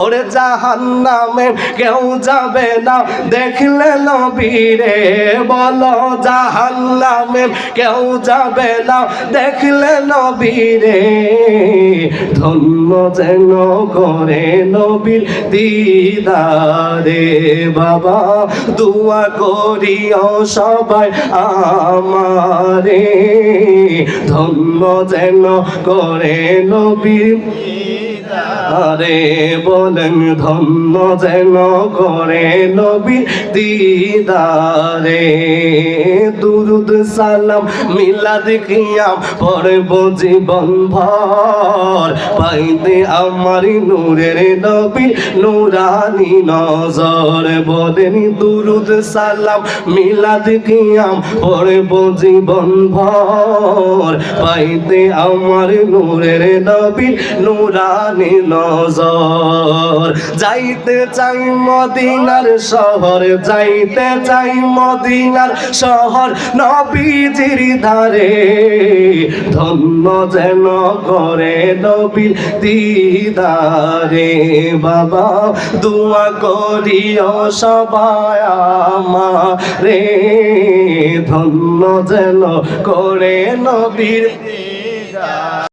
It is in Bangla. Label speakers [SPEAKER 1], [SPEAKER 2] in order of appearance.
[SPEAKER 1] ওরে জাহান্নামে কেউ যাবে না দেখলে নবীরে, বলো জাহান্নামে কেউ যাবে না দেখলে নবীরে। ধন্য যেন করে নবীর দিদারে, বাবা দোয়া করিও সবাই আমারে। ধন্য যেন করে নবীর আরে বলেন, ধন্য যেন করে নবী দিদারে। দুরুদ সালাম মিলাদ কিয়াম পড়ব জীবন ভর, পাইতে আমার নূরের নবী নূরানি নজর। বলেন দুরুদ সালাম মিলাদ কিয়াম পড়ব জীবন ভর, পাইতে আমার নূরের নবী নূরানি নজর। যাইতে চাই মদিনার শহর, যাইতে চাই মদিনার শহর নবীজির ধারে। ধন্য যেন করে নবীর দিদারে, বাবা দোয়া করিও সবাই আমারে। ধন্য যেন করে নবীর দিদারে।